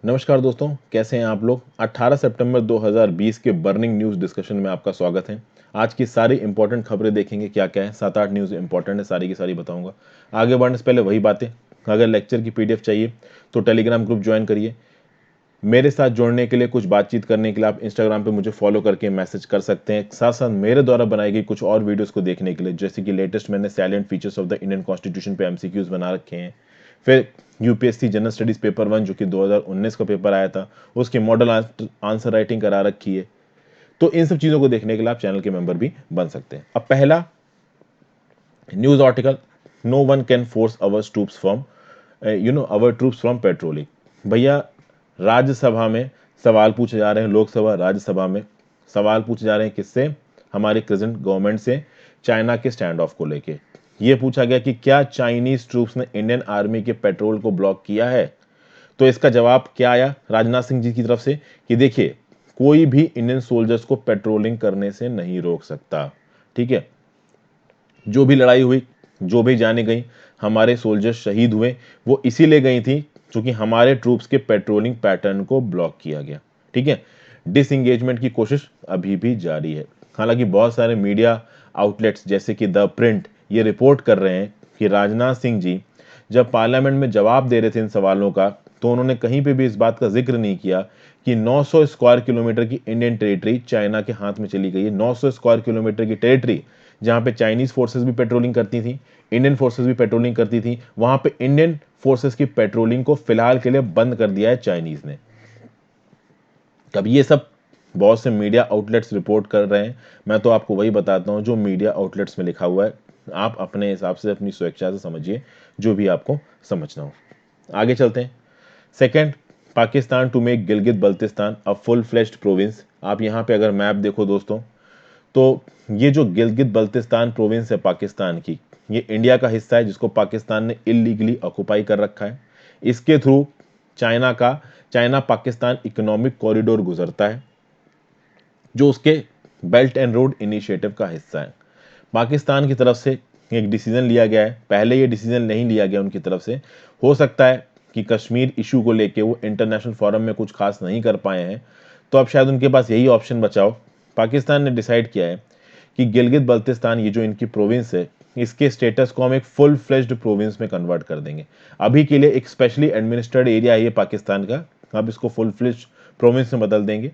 नमस्कार दोस्तों, कैसे हैं आप लोग। 18 सितंबर 2020 के बर्निंग न्यूज़ डिस्कशन में आपका स्वागत है। आज की सारी इंपॉर्टेंट खबरें देखेंगे, क्या क्या है। 7-8 न्यूज़ इंपॉर्टेंट है, सारी की सारी बताऊंगा। आगे बढ़ने से पहले वही बातें, अगर लेक्चर की पीडीएफ चाहिए तो टेलीग्राम ग्रुप ज्वाइन करिए। मेरे साथ जुड़ने के लिए, कुछ बातचीत करने के लिए आप इंस्टाग्राम पे मुझे फॉलो करके मैसेज कर सकते हैं। साथ साथ मेरे द्वारा बनाई गई कुछ और वीडियोस को देखने के लिए, जैसे कि लेटेस्ट मैंने salient features of the Indian constitution पे एमसीक्यूज बना रखे हैं। फिर यूपीएससी जनरल स्टडीज पेपर 1 जो कि 2019 का पेपर आया था, उसकी मॉडल आंसर राइटिंग करा रखी है। तो इन सब चीज़ों को देखने के लिए आप चैनल के मेंबर भी बन सकते हैं। अब पहला news article, no one can force our troops from our troops from patrolling. भैया, राज्यसभा में सवाल पूछे जा रहे हैं, लोकसभा राज्यसभा में सवाल पूछे जा रहे हैं किससे, हमारी प्रेजेंट गवर्नमेंट से, चाइना के स्टैंड ऑफ को लेके। ये पूछा गया कि क्या चाइनीज ट्रूप्स ने इंडियन आर्मी के पेट्रोल को ब्लॉक किया है। तो इसका जवाब क्या आया राजनाथ सिंह जी की तरफ से कि देखिए, कोई भी इंडियन सोल्जर्स को पेट्रोलिंग करने से नहीं रोक सकता। ठीक है, जो भी लड़ाई हुई, जो भी जाने गई, हमारे सोल्जर्स शहीद हुए, वो इसीलिए गई थी क्योंकि हमारे ट्रूप्स के पेट्रोलिंग पैटर्न को ब्लॉक किया गया। ठीक है, डिसएंगेजमेंट की कोशिश अभी भी जारी है। हालांकि बहुत सारे मीडिया आउटलेट्स जैसे कि द प्रिंट ये रिपोर्ट कर रहे हैं कि राजनाथ सिंह जी जब पार्लियामेंट में जवाब दे रहे थे इन सवालों का, तो उन्होंने कहीं पे भी इस बात का जिक्र नहीं किया कि 900 स्क्वायर किलोमीटर की इंडियन टेरिटरी चाइना के हाथ में चली गई है। 900 स्क्वायर किलोमीटर की टेरिटरी जहां पे चाइनीज फोर्सेस भी पेट्रोलिंग करती थी, इंडियन फोर्सेस भी पेट्रोलिंग करती थी, वहां पे इंडियन फोर्सेस की पेट्रोलिंग को फिलहाल के लिए बंद कर दिया है चाइनीज ने। अब ये सब बहुत से मीडिया आउटलेट्स रिपोर्ट कर रहे हैं, मैं तो आपको वही बताता हूं जो मीडिया आउटलेट्स में लिखा हुआ है। आप अपने हिसाब से अपनी स्वेच्छा से समझिए जो भी आपको समझना हो। आगे चलते हैं। Second, Pakistan to make Gilgit Baltistan a full fleshed province. आप यहाँ पे अगर मैप देखो दोस्तों, तो ये जो गिलगित बल्तिस्तान प्रोविंस है पाकिस्तान की, ये इंडिया का हिस्सा है जिसको पाकिस्तान ने इलीगली ऑक्युपाई कर रखा है। इसके थ्रू चाइना का चाइना पाकिस्तान इकोनॉमिक कॉरिडोर गुजरता है, जो उसके बेल्ट एंड रोड इनिशिएटिव का हिस्सा है। पाकिस्तान की तरफ से एक डिसीजन लिया गया है, पहले ये डिसीजन नहीं लिया गया उनकी तरफ से। हो सकता है कि कश्मीर इशू को लेके वो इंटरनेशनल फोरम में कुछ खास नहीं कर पाए हैं, तो अब शायद उनके पास यही ऑप्शन बचा हो। पाकिस्तान ने डिसाइड किया है कि गिलगित बल्तिस्तान, ये जो इनकी प्रोविंस है, इसके स्टेटस को हम एक फुल फ्लेज्ड प्रोविंस में कन्वर्ट कर देंगे। अभी के लिए एक स्पेशली एडमिनिस्ट्रेड एरिया है ये पाकिस्तान का, अब इसको फुल फ्लेज्ड प्रोविंस में बदल देंगे।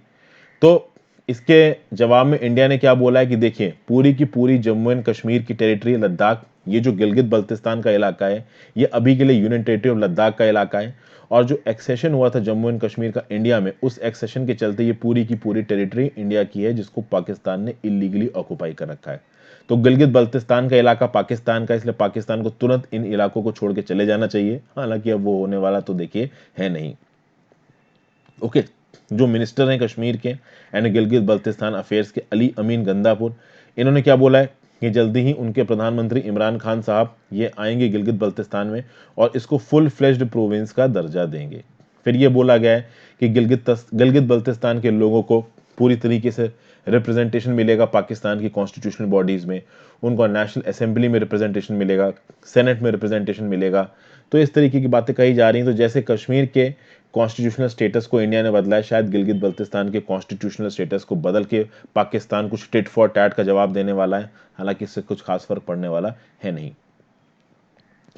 तो इसके जवाब में इंडिया ने क्या बोला है कि देखिए, पूरी की पूरी जम्मू एंड कश्मीर की टेरिटरी, लद्दाख, ये जो गिलगित बल्तिस्तान का इलाका है, ये अभी के लिए यूनियन टेरिटरी ऑफ लद्दाख का इलाका है। और जो एक्सेशन हुआ था जम्मू एंड कश्मीर का इंडिया में, उस एक्सेशन के चलते ये पूरी की पूरी टेरिटरी इंडिया की है जिसको पाकिस्तान ने इलीगली ऑक्युपाई कर रखा है। तो गिलगित बल्तिस्तान का इलाका पाकिस्तान का, इसलिए पाकिस्तान को तुरंत इन इलाकों को छोड़ के चले जाना चाहिए। हालांकि अब वो होने वाला तो देखिए है नहीं। ओके, जो मिनिस्टर हैं कश्मीर के एंड गिलगित बल्तिस्तान अफेयर्स के, अली अमीन गंदापुर, इन्होंने क्या बोला है कि जल्दी ही उनके प्रधानमंत्री इमरान खान साहब ये आएंगे गिलगित बल्तिस्तान में और इसको फुल फ्लेज्ड प्रोविंस का दर्जा देंगे। फिर ये बोला गया है कि गिलगित बल्तिस्तान के लोगों को पूरी तरीके से रिप्रेजेंटेशन मिलेगा पाकिस्तान की कॉन्स्टिट्यूशनल बॉडीज में, उनको नेशनल असेंबली में रिप्रेजेंटेशन मिलेगा, सेनेट में रिप्रेजेंटेशन मिलेगा। तो इस तरीके की बातें कही जा रही हैं। तो जैसे कश्मीर के कॉन्स्टिट्यूशनल स्टेटस को इंडिया ने बदला है, शायद गिलगित बल्तिस्तान के कॉन्स्टिट्यूशनल स्टेटस को बदल के पाकिस्तान कुछ टिट फॉर टैट का जवाब देने वाला है। हालांकि इससे कुछ खास फर्क पड़ने वाला है नहीं।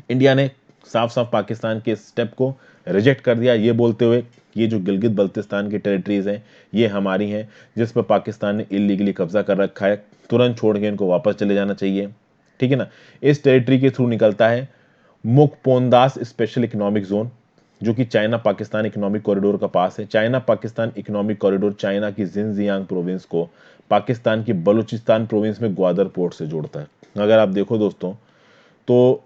इंडिया ने साफ साफ पाकिस्तान के स्टेप को रिजेक्ट कर दिया, ये बोलते हुए ये जो गिलगित बल्तिस्तान की टेरिटरीज हैं ये हमारी हैं, जिस पर पाकिस्तान ने इलीगली कब्जा कर रखा है, तुरंत छोड़ के इनको वापस चले जाना चाहिए। ठीक है ना। इस टेरिटरी के थ्रू निकलता है मुकपोंदास स्पेशल इकोनॉमिक जोन, जो कि चाइना पाकिस्तान इकोनॉमिक कॉरिडोर का पास है। China Pakistan economic corridor China की जिनजियांग प्रोविंस को पाकिस्तान की बलूचिस्तान प्रोविंस में ग्वादर पोर्ट से जोड़ता है। अगर आप देखो दोस्तों, तो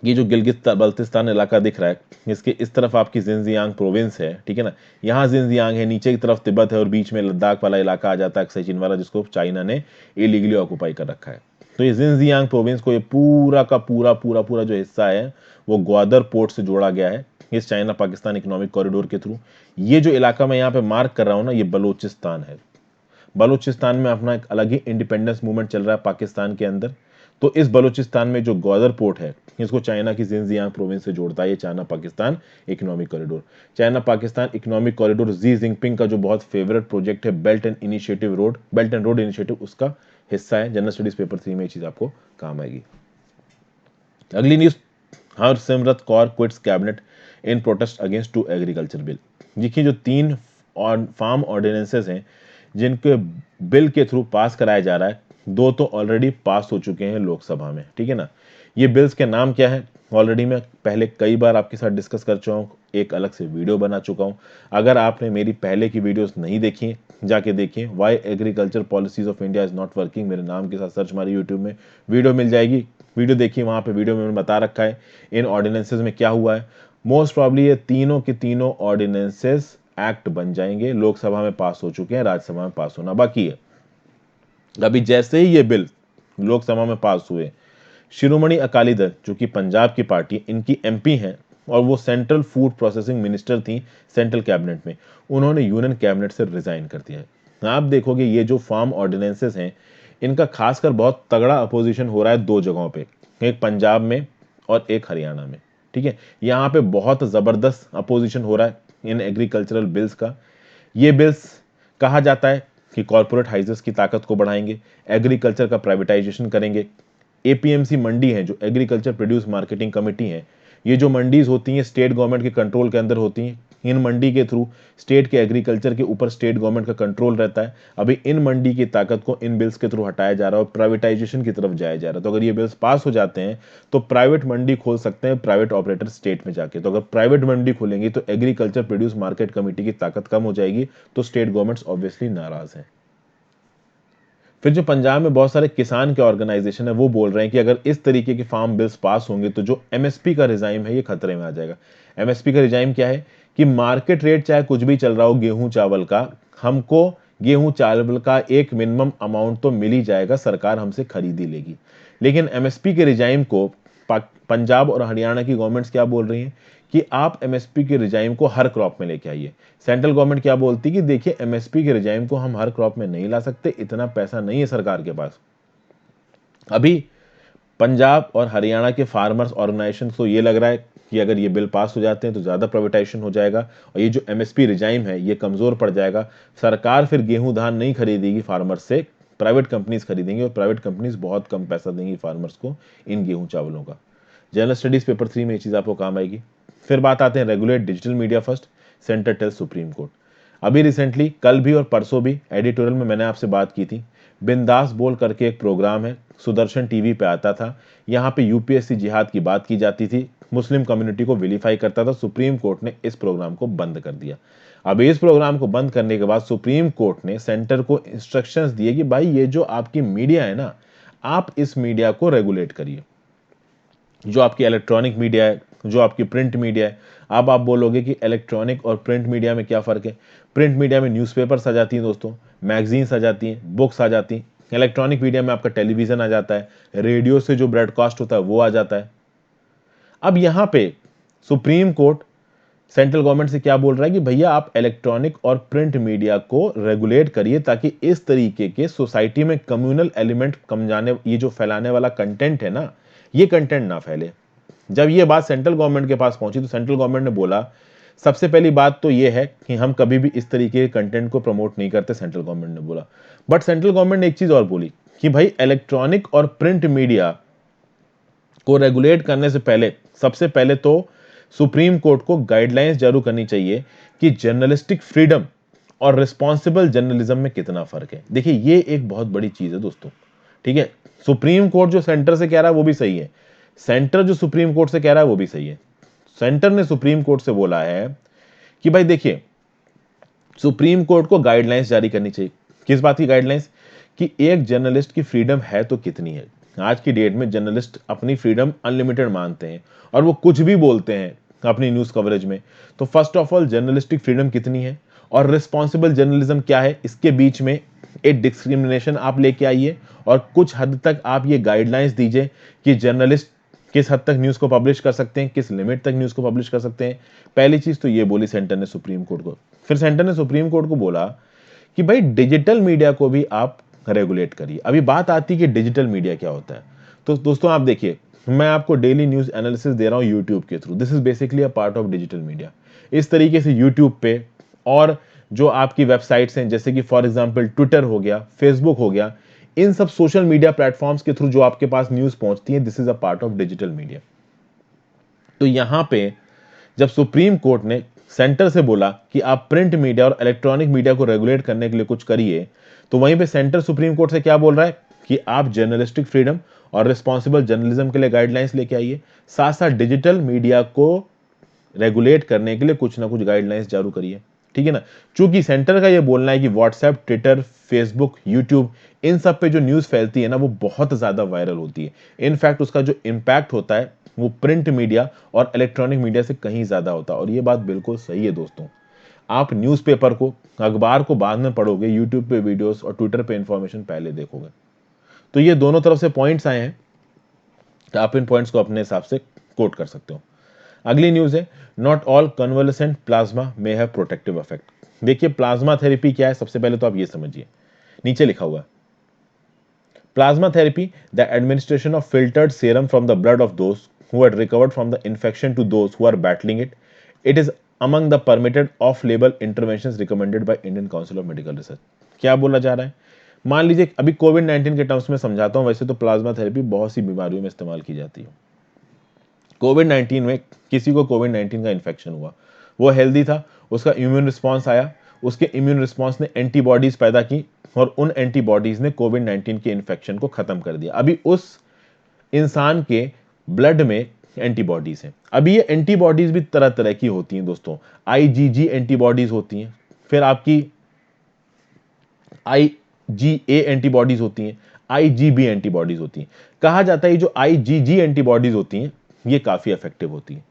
ये जो गिलगित बल्तिस्तान इलाका दिख रहा है, इसके इस तरफ आपकी जिनजियांग प्रोविंस है, ठीक है ना, यहाँ जिनजियांग है, नीचे की तरफ तिब्बत है और बीच में लद्दाख वाला इलाका आ जाता है, अक्सर चीन वाला, जिसको चाइना ने इलीगली ऑक्युपाई कर रखा है। तो ये जिनजियांग प्रोविंस को, ये पूरा का पूरा पूरा पूरा जो हिस्सा है वो ग्वादर पोर्ट से जोड़ा गया है इस चाइना पाकिस्तान इकोनॉमिक कॉरिडोर के थ्रू। ये जो इलाका मैं यहाँ पे मार्क कर रहा हूँ ना, ये बलूचिस्तान है। बलूचिस्तान में अपना एक अलग ही इंडिपेंडेंस मूवमेंट चल रहा है पाकिस्तान के अंदर। तो इस बलूचिस्तान में जो ग्वादर पोर्ट है, इसको चाइना की जिनजियांग प्रोविंस से जोड़ता है ये China Pakistan economic corridor. China Pakistan economic corridor Xi Jinping का जो बहुत फेवरेट प्रोजेक्ट है बेल्ट एंड रोड इनिशिएटिव, उसका हिस्सा है। जनरल स्टडीज पेपर 3 में ये चीज आपको काम आएगी। अगली news, Harsimrat Kaur quits cabinet इन प्रोटेस्ट अगेंस्ट 2 एग्रीकल्चर बिल। देखिए जो 3 फार्म ऑर्डिनेंसेस हैं जिनके बिल के थ्रू पास कराया जा रहा है, 2 तो ऑलरेडी पास हो चुके हैं लोकसभा में, ठीक है ना। ये बिल्स के नाम क्या है ऑलरेडी मैं पहले कई बार आपके साथ डिस्कस कर चुका हूँ, एक अलग से वीडियो बना चुका हूँ। अगर आपने मेरी पहले की वीडियोस नहीं देखी जाके देखिए, why agriculture policies of India is not working, मेरे नाम के साथ सर्च मारी यूट्यूब में, वीडियो मिल जाएगी, वीडियो देखिए। वहां पे वीडियो में मैंने बता रखा है इन ऑर्डिनेंसेस में क्या हुआ है। मोस्ट प्रॉब्ली ये तीनों के तीनों ऑर्डिनेंसेस एक्ट बन जाएंगे, लोकसभा में पास हो चुके हैं, राज्यसभा में पास होना बाकी है। अभी जैसे ही ये बिल लोकसभा में पास हुए, शिरोमणि अकाली दल जो कि पंजाब की पार्टी, इनकी एमपी हैं और वो सेंट्रल फूड प्रोसेसिंग मिनिस्टर थी सेंट्रल कैबिनेट में, उन्होंने यूनियन कैबिनेट से रिजाइन कर दिया है। आप देखोगे ये जो फार्म ऑर्डिनेंसेस हैं इनका खासकर बहुत तगड़ा अपोजिशन हो रहा है 2 जगहों पे, एक पंजाब में और एक हरियाणा में, ठीक है। यहाँ पे बहुत जबरदस्त अपोजिशन हो रहा है इन एग्रीकल्चरल बिल्स का। ये बिल्स कहा जाता है कि कॉर्पोरेट हाउसेस की ताकत को बढ़ाएंगे, एग्रीकल्चर का प्राइवेटाइजेशन करेंगे। एपीएमसी मंडी है जो एग्रीकल्चर प्रोड्यूस मार्केटिंग कमेटी है, ये जो मंडीज होती हैं स्टेट गवर्नमेंट के कंट्रोल के अंदर होती हैं। इन मंडी के थ्रू स्टेट के एग्रीकल्चर के ऊपर स्टेट गवर्नमेंट का कंट्रोल रहता है। अभी इन मंडी की ताकत को इन बिल्स के थ्रू हटाया जा रहा है और प्राइवेटाइजेशन की तरफ जाया जा रहा है। तो अगर ये बिल्स पास हो जाते हैं तो प्राइवेट मंडी खोल सकते हैं प्राइवेट ऑपरेटर स्टेट में जाके। तो अगर प्राइवेट मंडी खोलेंगी तो एग्रीकल्चर प्रोड्यूस मार्केट कमेटी की ताकत कम हो जाएगी, तो स्टेट गवर्नमेंट्स ऑब्वियसली नाराज हैं। फिर जो पंजाब में बहुत सारे किसान के ऑर्गेनाइजेशन है वो बोल रहे हैं कि अगर इस तरीके के फार्म बिल्स पास होंगे तो जो एमएसपी का रिजाइम है ये खतरे में आ जाएगा। एमएसपी का रिजाइम क्या है कि मार्केट रेट चाहे कुछ भी चल रहा हो गेहूं चावल का, हमको गेहूं चावल का एक मिनिमम अमाउंट तो मिल ही जाएगा, सरकार हमसे खरीद ही लेगी। लेकिन एमएसपी के रिजाइम को पंजाब और हरियाणा की गवर्नमेंट्स क्या बोल रही हैं कि आप एमएसपी के रिजाइम को हर क्रॉप में लेके आइए। सेंट्रल गवर्नमेंट क्या बोलती है कि देखिए एमएसपी के रिजाइम को हम हर क्रॉप में नहीं ला सकते, इतना पैसा नहीं है सरकार के पास। अभी पंजाब और हरियाणा के फार्मर्स ऑर्गेनाइजेशन को ये लग रहा है कि अगर ये बिल पास हो जाते हैं तो ज्यादा प्राइवेटाइजेशन हो जाएगा और ये जो एमएसपी रिजाइम है ये कमजोर पड़ जाएगा। सरकार फिर गेहूं धान नहीं खरीदेगी फार्मर्स से, प्राइवेट कंपनीज खरीदेंगी और प्राइवेट कंपनीज बहुत कम पैसा देंगी फार्मर्स को इन गेहूं चावलों का। जनरल स्टडीज पेपर 3 में ये चीज आपको काम आएगी। फिर बात आते हैं regulate digital media first, centre tell supreme court. अभी रिसेंटली कल भी और परसों भी एडिटोरियल में मैंने आपसे बात की थी, बिंदास बोल करके एक प्रोग्राम है, सुदर्शन टीवी पे आता था। यहाँ पे यूपीएससी जिहाद की बात की जाती थी, मुस्लिम कम्युनिटी को विलीफाई करता था। सुप्रीम कोर्ट ने इस प्रोग्राम को बंद कर दिया। अब इस प्रोग्राम को बंद करने के बाद सुप्रीम कोर्ट ने सेंटर को इंस्ट्रक्शंस दिए कि भाई ये जो आपकी मीडिया है ना, आप इस मीडिया को रेगुलेट करिए। जो आपकी इलेक्ट्रॉनिक मीडिया है, जो आपकी प्रिंट मीडिया है। अब आप बोलोगे कि इलेक्ट्रॉनिक और प्रिंट मीडिया में क्या फर्क है? प्रिंट मीडिया में न्यूज़पेपर्स आ जाती हैं दोस्तों, मैगजीन्स आ जाती हैं, बुक्स आ जाती हैं। इलेक्ट्रॉनिक मीडिया में आपका टेलीविजन आ जाता है, रेडियो से जो ब्रॉडकास्ट होता है वो आ जाता है। अब यहां पे सुप्रीम कोर्ट सेंट्रल गवर्नमेंट से क्या बोल रहा है कि भैया आप इलेक्ट्रॉनिक और प्रिंट मीडिया को रेगुलेट करिए ताकि इस तरीके के सोसाइटी में कम्युनल एलिमेंट कम जाने, ये जो फैलाने वाला कंटेंट है ना, ये कंटेंट ना फैले। जब ये बात सेंट्रल गवर्नमेंट के पास पहुंची तो सेंट्रल गवर्नमेंट ने बोला सबसे पहली बात तो ये है कि हम कभी भी इस तरीके के कंटेंट को प्रमोट नहीं करते, सेंट्रल गवर्नमेंट ने बोला। बट सेंट्रल गवर्नमेंट ने एक चीज और बोली कि भाई इलेक्ट्रॉनिक और प्रिंट मीडिया को रेगुलेट करने से पहले सबसे पहले तो सुप्रीम कोर्ट को गाइडलाइंस जारी करनी चाहिए कि जर्नलिस्टिक फ्रीडम और रिस्पॉन्सिबल जर्नलिज्म में कितना फर्क है। देखिए ये एक बहुत बड़ी चीज है दोस्तों, ठीक है। सुप्रीम कोर्ट जो सेंटर से कह रहा है वो भी सही है, सेंटर जो सुप्रीम कोर्ट से कह रहा है वो भी सही है। सेंटर ने सुप्रीम कोर्ट से बोला है कि भाई देखिए सुप्रीम कोर्ट को गाइडलाइंस जारी करनी चाहिए। किस बात की गाइडलाइंस? कि एक जर्नलिस्ट की फ्रीडम है तो कितनी है। आज की डेट में जर्नलिस्ट अपनी फ्रीडम अनलिमिटेड मानते हैं और वो कुछ भी बोलते हैं अपनी न्यूज कवरेज में। तो first of all journalistic freedom कितनी है और रिस्पॉन्सिबल जर्नलिज्म क्या है, इसके बीच में एक डिस्क्रिमिनेशन आप लेके आइए और कुछ हद तक आप ये गाइडलाइंस दीजिए कि जर्नलिस्ट किस हद तक न्यूज को पब्लिश कर सकते हैं, किस लिमिट तक न्यूज को पब्लिश कर सकते हैं। पहली चीज तो ये बोली सेंटर ने सुप्रीम कोर्ट को। फिर सेंटर ने सुप्रीम कोर्ट को बोला कि भाई डिजिटल मीडिया को भी आप रेगुलेट करिए। अभी बात आती है कि डिजिटल मीडिया क्या होता है। तो दोस्तों आप देखिए मैं आपको डेली न्यूज एनालिसिस दे रहा हूं यूट्यूब के through. This is basically a part of digital media. इस तरीके से यूट्यूब पे और जो आपकी वेबसाइट्स हैं, जैसे कि फॉर एग्जांपल ट्विटर हो गया, फेसबुक हो गया, इन सब सोशल मीडिया प्लेटफॉर्म्स के थ्रू जो आपके पास न्यूज पहुंचती है, this is a part of digital media. तो यहां पे जब सुप्रीम कोर्ट ने सेंटर से बोला कि आप प्रिंट मीडिया और इलेक्ट्रॉनिक मीडिया को रेगुलेट करने के लिए कुछ करिए, तो वहीं पे सेंटर सुप्रीम कोर्ट से क्या बोल रहा है कि आप जर्नलिस्टिक फ्रीडम और रिस्पॉन्सिबल जर्नलिज्म के लिए गाइडलाइंस लेके आइए, साथ साथ डिजिटल मीडिया को रेगुलेट करने के लिए कुछ ना कुछ गाइडलाइंस जारी करिए। ठीक है ना। चूंकि सेंटर का ये बोलना है कि व्हाट्सएप, ट्विटर, फेसबुक, यूट्यूब, इन सब पे जो न्यूज फैलती है ना, वो बहुत ज्यादा वायरल होती है। इनफैक्ट उसका जो इंपैक्ट होता है वो प्रिंट मीडिया और इलेक्ट्रॉनिक मीडिया से कहीं ज्यादा होता है। और ये बात बिल्कुल सही है दोस्तों। आप न्यूज़पेपर को, अखबार को बाद में पढ़ोगे, यूट्यूब पे वीडियोस और ट्विटर पे इंफॉर्मेशन पहले देखोगे। तो ये दोनों तरफ से पॉइंट्स आए हैं, तो आप इन पॉइंट्स को अपने हिसाब से कोट कर सकते हो। अगली न्यूज है, not all convalescent plasma may have protective effect. देखिए प्लाज्मा थेरेपी क्या है, सबसे पहले तो आप ये समझिए। नीचे लिखा हुआ है, plasma therapy, the administration of filtered serum from the blood of those who had recovered from the infection to those who are battling it. It is among the permitted off-label interventions recommended by Indian Council of Medical Research. क्या बोला जा रहा है? मान लीजिए अभी कोविड-19 के terms में समझाता हूं। वैसे तो प्लाज्मा थेरेपी बहुत सी बीमारियों में इस्तेमाल की जाती है। कोविड-19 में किसी को कोविड-19 का इन्फेक्शन हुआ, वो हेल्दी था, उसका इम्यून रिस्पॉन्स आया, उसके इम्यून रिस्पॉन्स ने एंटीबॉडीज पैदा की और उन एंटीबॉडीज ने कोविड-19 के इन्फेक्शन को खत्म कर दिया। अभी उस इंसान के ब्लड में एंटीबॉडीज हैं। अभी ये एंटीबॉडीज भी तरह तरह की होती हैं दोस्तों। आईजीजी एंटीबॉडीज होती हैं, फिर आपकी आईजीए एंटीबॉडीज होती हैं, आईजीबी एंटीबॉडीज होती हैं। कहा जाता है जो आईजीजी एंटीबॉडीज होती हैं ये काफी इफेक्टिव होती हैं।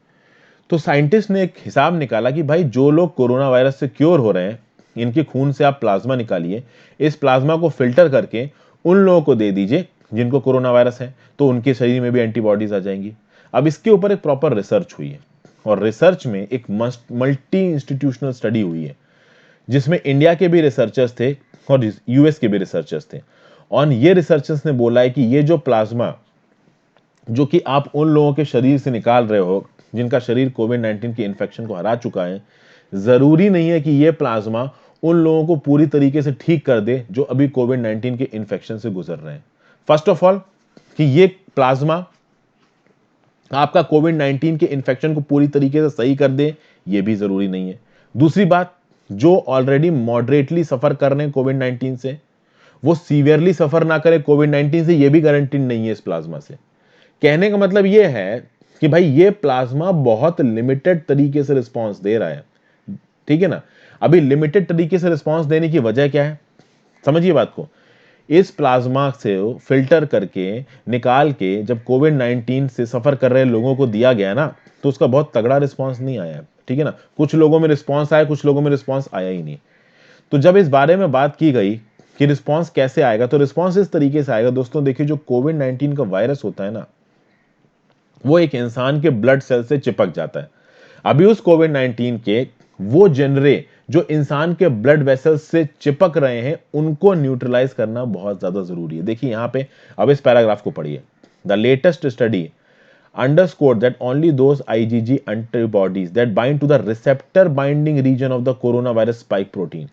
तो साइंटिस्ट ने एक हिसाब निकाला कि भाई जो लोग कोरोना वायरस से क्योर हो रहे हैं, इनके खून से आप प्लाज्मा निकालिए, इस प्लाज्मा को फिल्टर करके उन लोगों को दे दीजिए जिनको कोरोना वायरस है, तो उनके शरीर में भी एंटीबॉडीज आ जाएंगी। अब इसके ऊपर एक प्रॉपर रिसर्च हुई है और रिसर्च में एक मल्टी इंस्टीट्यूशनल स्टडी हुई है, जिसमें इंडिया के भी रिसर्चर्स थे और यूएस के भी रिसर्चर्स थे। और ये रिसर्चर्स ने बोला है कि ये जो प्लाज्मा जो कि आप उन लोगों के शरीर से निकाल रहे हो जिनका शरीर कोविड-19 के इन्फेक्शन को हरा चुका है, जरूरी नहीं है कि ये प्लाज्मा उन लोगों को पूरी तरीके से ठीक कर दे जो अभी कोविड-19 के इन्फेक्शन से गुजर रहे हैं। फर्स्ट ऑफ ऑल कि ये प्लाज्मा आपका कोविड-19 के इन्फेक्शन को पूरी तरीके से सही कर दे, ये भी जरूरी नहीं है। दूसरी बात, जो ऑलरेडी मॉडरेटली सफर कर रहे हैं कोविड-19 से, वो सीवियरली सफर ना करे कोविड-19 से, ये भी गारंटी नहीं है इस प्लाज्मा से। कहने का मतलब ये है कि भाई ये प्लाज्मा बहुत लिमिटेड तरीके से रिस्पांस दे रहा है। ठीक है ना। अभी लिमिटेड तरीके से रिस्पांस देने की वजह क्या है, समझिए बात को। इस प्लाज्मा से फिल्टर करके निकाल के जब कोविड-19 से सफर कर रहे लोगों को दिया गया ना, तो उसका बहुत तगड़ा रिस्पांस नहीं आया। ठीक है ना। कुछ लोगों में रिस्पांस आया, कुछ लोगों में रिस्पांस आया ही नहीं। तो जब इस बारे में बात की गई कि रिस्पांस कैसे आएगा, तो रिस्पांस इस तरीके से आएगा दोस्तों। देखिए जो कोविड-19 का वायरस होता है ना, वो एक इंसान के ब्लड सेल से चिपक जाता है। अभी उस कोविड-19 के वो जनरे जो इंसान के ब्लड वेसल्स से चिपक रहे हैं, उनको न्यूट्रलाइज करना बहुत ज्यादा जरूरी है। देखिए यहां पे अब इस पैराग्राफ को पढ़िए। The latest study underscored that only those IgG antibodies that bind to the receptor binding region of the coronavirus spike protein,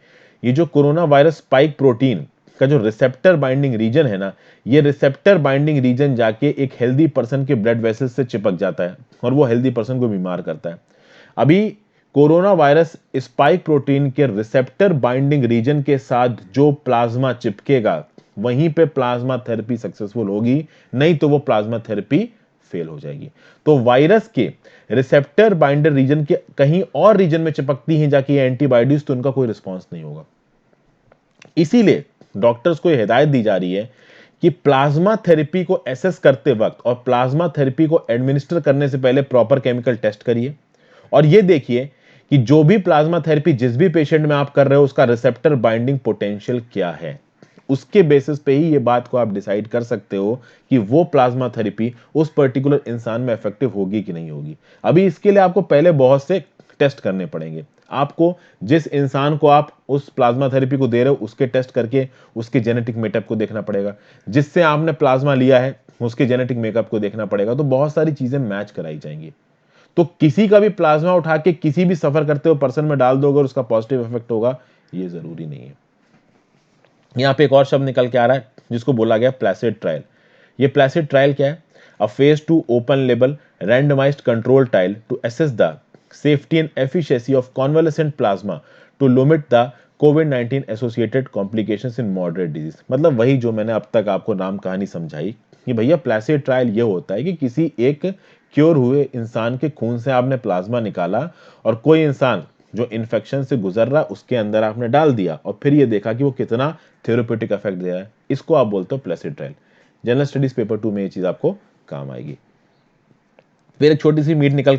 ये जो कोरोना वायरस स्पाइक प्रोटीन का जो रिसेप्टर बाइंडिंग रीजन है ना, ये रिसेप्टर बाइंडिंग रीजन जाके एक healthy person के ब्लड वेसल्स से चिपक जाता है और वो हेल्दी पर्सन को बीमार करता है। अभी कोरोना वायरस स्पाइक प्रोटीन के रिसेप्टर बाइंडिंग रीजन के साथ जो प्लाज्मा चिपकेगा, वहीं पे प्लाज्मा थेरेपी सक्सेसफुल होगी, नहीं तो वो प्लाज्मा थेरेपी फेल हो जाएगी। तो वायरस के रिसेप्टर बाइंडर रीजन के कहीं और रीजन में चिपकती हैं जाके एंटीबॉडीज, तो उनका कोई रिस्पांस नहीं होगा। इसीलिए डॉक्टर्स को यह हिदायत दी जा रही है कि प्लाज्मा थेरेपी को एसेस करते वक्त और प्लाज्मा थेरेपी को एडमिनिस्टर करने से पहले प्रॉपर केमिकल टेस्ट करिए और यह देखिए कि जो भी प्लाज्मा थेरेपी जिस भी पेशेंट में आप कर रहे हो, उसका रिसेप्टर बाइंडिंग पोटेंशियल क्या है। उसके बेसिस पे ही ये बात को आप डिसाइड कर सकते हो कि वो प्लाज्मा थेरेपी उस पर्टिकुलर इंसान में इफेक्टिव होगी कि नहीं होगी। अभी इसके लिए आपको पहले बहुत से टेस्ट करने पड़ेंगे। आपको जिस इंसान को आप उस प्लाज्मा थेरेपी को दे रहे हो उसके टेस्ट करके उसके जेनेटिक मेकअप को देखना पड़ेगा, जिससे आपने प्लाज्मा लिया है उसके जेनेटिक मेकअप को देखना पड़ेगा। तो बहुत सारी चीजें मैच कराई जाएंगी। तो किसी का भी प्लाज्मा उठा के किसी भी सफर करते हुए पर्सन में डाल दो, अगर उसका पॉजिटिव इफेक्ट होगा, ये जरूरी नहीं है। यहां पे एक और शब्द निकल के आ रहा है जिसको बोला गया प्लेसिड ट्रायल। ये प्लेसिड ट्रायल क्या है? A phase 2 open label randomized control trial to assess the safety and efficacy of convalescent plasma to limit the COVID-19 associated complications in moderate disease। मतलब वही जो मैंने अब तक आपको नाम कहानी समझाई कि भैया प्लेसिड ट्रायल ये होता है कि किसी एक क्योर हुए इंसान के खून से आपने प्लाज्मा निकाला और कोई इंसान जो इन्फेक्शन से गुजर रहा उसके अंदर आपने डाल दिया और फिर ये देखा कि वो कितना थेरेप्यूटिक इफेक्ट दे रहा है। इसको आप बोलते हो Placid trial. General studies paper 2 में ये चीज आपको काम आएगी। फिर एक छोटी सी न्यूज निकल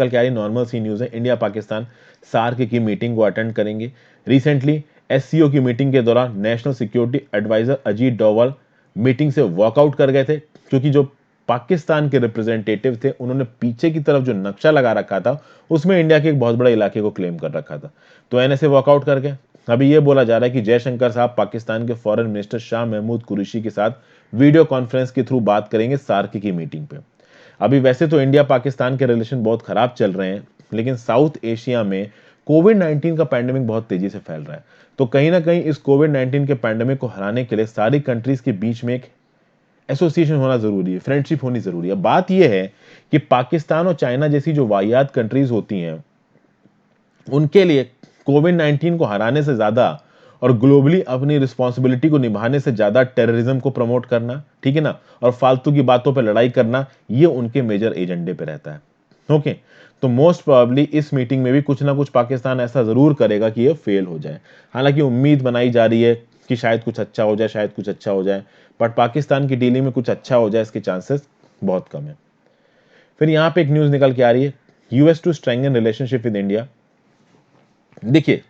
के आ रही, नॉर्मल सी न्यूज है। इंडिया पाकिस्तान सार्क की मीटिंग को अटेंड करेंगे। रिसेंटली एससीओ की मीटिंग के दौरान national security adviser Ajit Doval meeting से वॉकआउट कर गए थे, क्योंकि जो पाकिस्तान के रिप्रेजेंटेटिव थे उन्होंने पीछे की तरफ जो नक्शा लगा रखा था उसमें इंडिया के एक बहुत बड़े इलाके को क्लेम कर रखा था, तो एनएसए वॉकआउट कर गए। अभी यह बोला जा रहा है कि जयशंकर साहब पाकिस्तान के फॉरेन मिनिस्टर शाह महमूद कुरैशी के साथ वीडियो कॉन्फ्रेंस के थ्रू बात करेंगे सार्क की मीटिंग पे। अभी वैसे तो इंडिया पाकिस्तान के रिलेशन बहुत खराब चल रहे हैं, लेकिन साउथ एशिया में कोविड-19 का पैंडेमिक बहुत तेजी से फैल रहा है। तो कहीं ना कहीं इस कोविड-19 के पैंडेमिक को हराने के लिए सारी कंट्रीज के बीच में एक एसोसिएशन होना जरूरी है, फ्रेंडशिप होनी जरूरी है। बात यह है कि पाकिस्तान और चाइना जैसी जो वाहियात कंट्रीज होती हैं उनके लिए कोविड-19 को हराने से ज्यादा और ग्लोबली अपनी रिस्पॉन्सिबिलिटी को निभाने से ज्यादा टेररिज्म को प्रमोट करना, ठीक है ना, और फालतू की बातों पर लड़ाई करना, ये उनके मेजर एजेंडे पे रहता है। ओके, तो मोस्ट प्रोबेबली इस मीटिंग में भी कुछ ना कुछ पाकिस्तान ऐसा जरूर करेगा कि ये फेल हो जाए। हालांकि उम्मीद बनाई जा रही है कि शायद कुछ अच्छा हो जाए, शायद कुछ अच्छा हो जाए, बट पाकिस्तान की डीलिंग में कुछ अच्छा हो जाए इसके चांसेस बहुत कम है। फिर यहां पे एक न्यूज निकल के आ रही है, US to strengthen relationship with India. देखिए,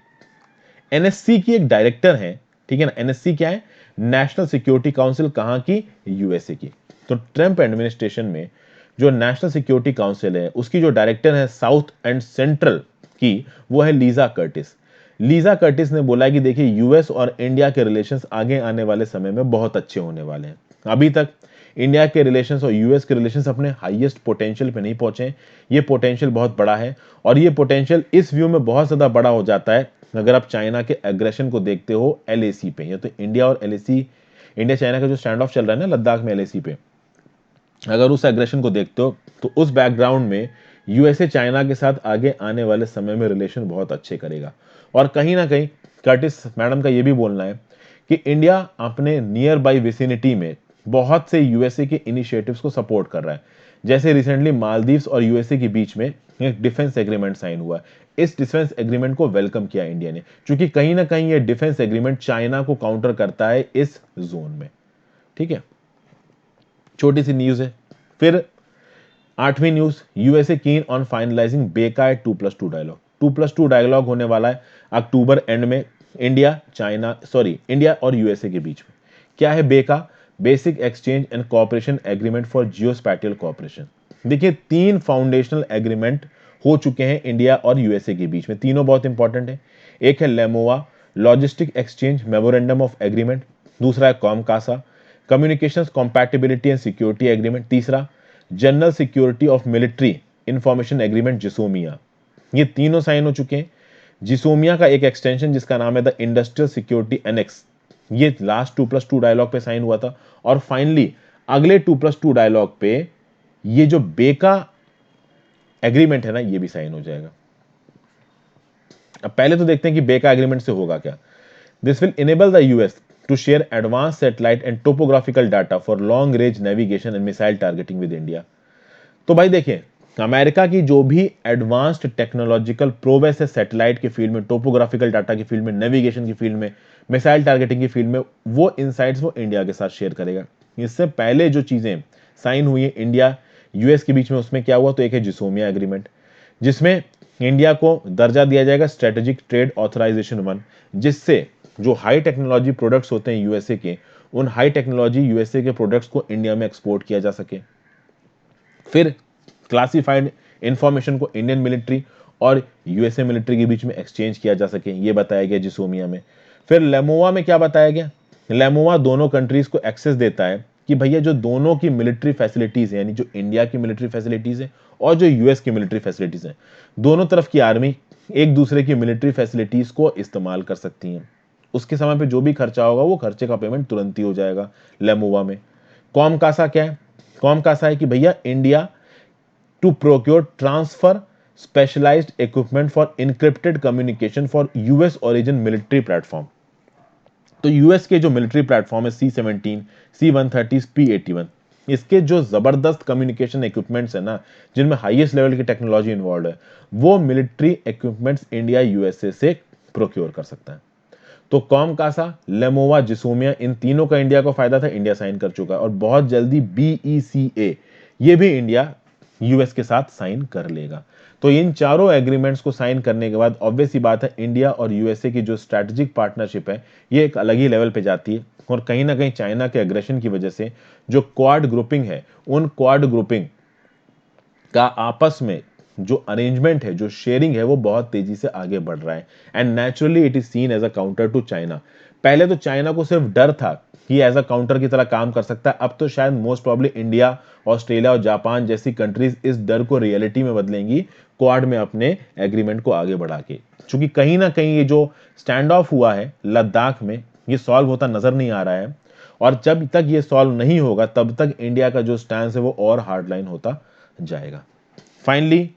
एनएससी की एक डायरेक्टर है, ठीक है ना। एनएससी क्या है? National security council. कहां की? यूएसए की। तो ट्रंप एडमिनिस्ट्रेशन में जो नेशनल सिक्योरिटी काउंसिल है उसकी जो डायरेक्टर है साउथ एंड सेंट्रल की, वो है लीजा कर्टिस। लीजा कर्टिस ने बोला कि देखिए यूएस और इंडिया के रिलेशंस आगे आने वाले समय में बहुत अच्छे होने वाले हैं। अभी तक इंडिया के रिलेशंस और यूएस के रिलेशंस अपने हाईएस्ट पोटेंशियल पे नहीं पहुंचे। ये पोटेंशियल बहुत बड़ा है और ये पोटेंशियल इस व्यू में बहुत ज्यादा बड़ा हो जाता है अगर आप चाइना के एग्रेशन को देखते हो एलएसी पे। या तो इंडिया और एलएसी, इंडिया चाइना का जो स्टैंड ऑफ चल रहा है ना लद्दाख में एलएसी पे, अगर उस एग्रेशन को देखते हो तो उस बैकग्राउंड में यूएसए चाइना के साथ आगे आने वाले समय में रिलेशन बहुत अच्छे करेगा। और कहीं ना कहीं कर्टिस मैडम का यह भी बोलना है कि इंडिया अपने नियर बाई विसिनिटी में बहुत से यूएसए के इनिशिएटिव्स को सपोर्ट कर रहा है। जैसे रिसेंटली मालदीव्स और यूएसए के बीच में एक डिफेंस एग्रीमेंट साइन हुआ। इस डिफेंस एग्रीमेंट को वेलकम किया इंडिया ने, क्योंकि कहीं ना कहीं ये डिफेंस एग्रीमेंट चाइना को काउंटर करता है इस जोन में, ठीक है। छोटी सी न्यूज है। फिर 8वीं न्यूज, USA keen on finalising BECA 2+2 dialogue. 2+2 dialogue होने वाला है अक्टूबर एंड में इंडिया और यूएसए के बीच में। क्या है BECA? Basic exchange and cooperation agreement for geospatial cooperation. देखिए 3 फाउंडेशनल एग्रीमेंट हो चुके हैं इंडिया और यूएसए के बीच में, तीनों बहुत इंपॉर्टेंट है। एक है LEMOA logistic exchange memorandum of agreement, दूसरा है COMCASA communications compatibility and security agreement, तीसरा general security of military information agreement GSOMIA. ये तीनों साइन हो चुके हैं। जिसोमिया का एक एक्सटेंशन जिसका नाम है द इंडस्ट्रियल सिक्योरिटी एनेक्स, ये लास्ट 2+2 डायलॉग पे साइन हुआ था। और फाइनली अगले 2+2 डायलॉग पे ये जो बेका एग्रीमेंट है ना ये भी साइन हो जाएगा। अब पहले तो देखते हैं कि बेका एग्रीमेंट से होगा क्या। This will enable the US to share advanced satellite and topographical data for long range navigation and missile targeting with India। तो भाई देखिए, अमेरिका की जो भी एडवांस्ड टेक्नोलॉजिकल प्रोग्रेस है सैटेलाइट के फील्ड में, टोपोग्राफिकल डाटा की फील्ड में, नेविगेशन की फील्ड में, मिसाइल टारगेटिंग की फील्ड में, वो इनसाइट्स वो इंडिया के साथ शेयर करेगा। इससे पहले जो चीजें साइन हुई है इंडिया यूएस के बीच में, उसमें क्या हुआ? तो एक है जिसोमिया एग्रीमेंट, जिसमें इंडिया को दर्जा दिया जाएगा स्ट्रेटेजिक ट्रेड ऑथराइजेशन 1, जिससे जो हाई टेक्नोलॉजी प्रोडक्ट्स होते हैं यूएसए के, उन हाई टेक्नोलॉजी यूएसए के प्रोडक्ट्स को इंडिया में एक्सपोर्ट किया जा सके। फिर क्लासिफाइड इंफॉर्मेशन को इंडियन मिलिट्री और यूएसए मिलिट्री के बीच में एक्सचेंज किया जा सके, ये बताया गया जिसोमिया में। फिर लेमोवा में क्या बताया गया, लेमोवा दोनों कंट्रीज को एक्सेस देता है कि भैया जो दोनों की मिलिट्री फैसिलिटीज है, यानी जो इंडिया की मिलिट्री फैसिलिटीज है और जो यूएस की मिलिट्री फैसिलिटीज है, दोनों तरफ की आर्मी एक दूसरे की मिलिट्री फैसिलिटीज को इस्तेमाल कर सकती हैं। उसके समय पे जो भी खर्चा होगा वो खर्चे का पेमेंट तुरंत ही हो जाएगा लेमोवा में। कॉम कासा क्या है, कॉम कासा है कि भैया India to procure transfer specialised equipment for encrypted communication for US origin military platform. तो यूएस के जो मिलिट्री प्लेटफॉर्म है C-17, C-130, P-81, इसके जो जबरदस्त कम्युनिकेशन इक्विपमेंट्स है ना, जिनमें हाईएस्ट लेवल की टेक्नोलॉजी इन्वॉल्व है, वो मिलिट्री इक्विपमेंट्स इंडिया यूएसए से प्रोक्योर कर सकता है। तो कॉम कासा, लेमोवा, जिसोमिया, इन तीनों का इंडिया को फायदा था, इंडिया साइन कर चुका है और बहुत जल्दी BECA ये भी इंडिया यूएस के साथ साइन कर लेगा। तो इन चारों एग्रीमेंट्स को साइन करने के बाद ऑब्वियस सी बात है, इंडिया और यूएसए की जो स्ट्रैटेजिक पार्टनरशिप है ये एक अलग ही लेवल पे जाती है। और कहीं ना कहीं चाइना के एग्रेशन की वजह से जो क्वाड ग्रुपिंग है, उन क्वाड ग्रुपिंग का आपस में जो अरेंजमेंट है, जो शेयरिंग है, वो बहुत तेजी से आगे बढ़ रहा है। And naturally it is seen as a counter to China. पहले तो चाइना को सिर्फ डर था कि एज अ काउंटर की तरह काम कर सकता है, अब तो शायद मोस्ट प्रॉब्ली इंडिया, ऑस्ट्रेलिया और जापान जैसी कंट्रीज इस डर को रियलिटी में बदलेंगी, क्वाड में अपने एग्रीमेंट को आगे बढ़ा के। क्योंकि कहीं ना कहीं ये जो स्टैंड ऑफ हुआ है लद्दाख में, ये सॉल्व होता नजर नहीं आ रहा है। और जब तक ये सॉल्व नहीं होगा तब तक इंडिया का जो स्टैंड है वो और हार्ड लाइन होता जाएगा। फाइनली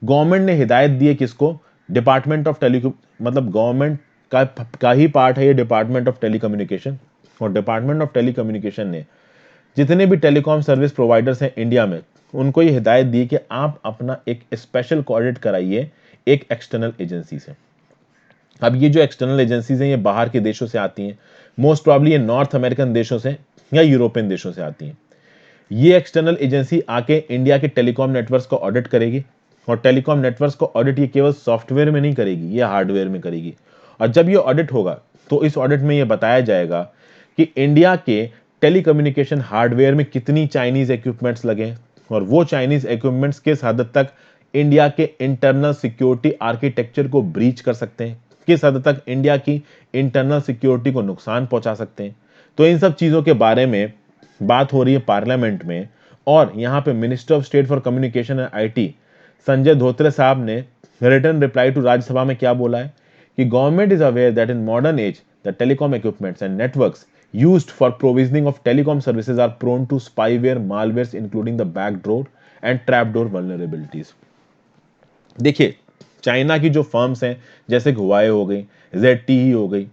गवर्नमेंट ने हिदायत दी है किसको, डिपार्टमेंट ऑफ टेलीकॉम, मतलब गवर्नमेंट का ही पार्ट है ये डिपार्टमेंट ऑफ टेलीकम्युनिकेशन। और डिपार्टमेंट ऑफ टेलीकम्युनिकेशन ने जितने भी टेलीकॉम सर्विस प्रोवाइडर्स हैं इंडिया में, उनको ये हिदायत दी कि आप अपना एक स्पेशल ऑडिट कराइए एक एक्सटर्नल एजेंसी से। अब ये जो एक्सटर्नल एजेंसीज हैं ये बाहर के देशों से आती हैं, मोस्ट प्रॉब्ली ये नॉर्थ अमेरिकन देशों से या यूरोपियन देशों से आती हैं। ये एक्सटर्नल एजेंसी आके इंडिया के टेलीकॉम नेटवर्क्स को ऑडिट करेगी। और टेलीकॉम नेटवर्क्स को ऑडिट ये केवल सॉफ्टवेयर में नहीं करेगी, ये हार्डवेयर में करेगी। और जब ये ऑडिट होगा तो इस ऑडिट में ये बताया जाएगा कि इंडिया के टेलीकम्युनिकेशन हार्डवेयर में कितनी चाइनीज इक्विपमेंट्स लगे हैं और वो चाइनीज इक्विपमेंट्स किस हद तक इंडिया के इंटरनल सिक्योरिटी आर्किटेक्चर को ब्रीच कर सकते हैं, किस हद तक इंडिया की इंटरनल सिक्योरिटी को नुकसान पहुंचा सकते हैं। तो इन सब चीजों के बारे में बात हो रही है पार्लियामेंट में। और यहां पे minister of state for communication and IT Sanjay Dhotre साहब ने रिटर्न रिप्लाई टू राज्यसभा में क्या बोला है कि government is aware that in modern age the telecom equipments and networks used for provisioning of telecom services are prone to spyware, malwares, including the backdoor and trapdoor vulnerabilities। देखिए, China की जो firms हैं जैसे हुआई हो गई, ZTE हो गई,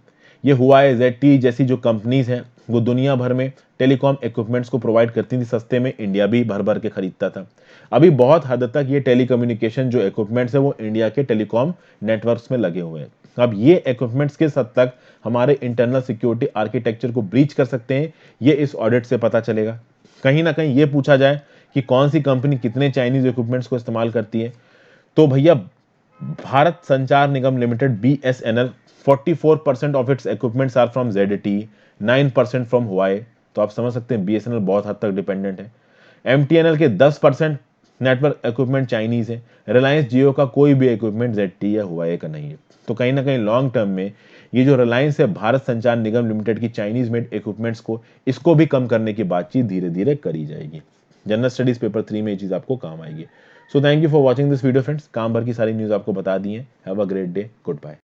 ये हुआई ZTE जैसी जो कंपनीज हैं वो दुनिया भर में टेलीकॉम इक्विपमेंट्स को प्रोवाइड करती थी सस्ते में, इंडिया भी भर भर के खरीदता था। अभी बहुत हद तक ये टेलीकम्युनिकेशन जो इक्विपमेंट्स है वो इंडिया के टेलीकॉम नेटवर्क्स में लगे हुए हैं। अब ये इक्विपमेंट्स किस हद तक हमारे इंटरनल सिक्योरिटी आर्किटेक्चर को ब्रीच कर सकते हैं, ये इस ऑडिट से पता चलेगा। कहीं ना कहीं ये पूछा जाए कि कौन सी कंपनी कितने चाइनीज इक्विपमेंट्स को इस्तेमाल करती है, तो भैया Bharat Sanchar Nigam limited BSNL 44% of its equipments are from ZTE, 9% from Huawei. तो आप समझ सकते हैं BSNL बहुत हद तक डिपेंडेंट है। MTNL के 10% नेटवर्क इक्विपमेंट चाइनीज है। रिलायंस जियो का कोई भी इक्विपमेंट ZTE या हुआई का नहीं है। तो कहीं ना कहीं लॉन्ग टर्म में ये जो रिलायंस है भारत संचार निगम लिमिटेड की चाइनीज मेड इक्विपमेंट्स को, इसको भी कम करने की बातचीत धीरे धीरे करी जाएगी। जनरल स्टडीज पेपर 3 में ये चीज आपको काम आएगी। So thank you for watching this video friends. काम भर की सारी न्यूज आपको बता दी है। Have a great day, good bye.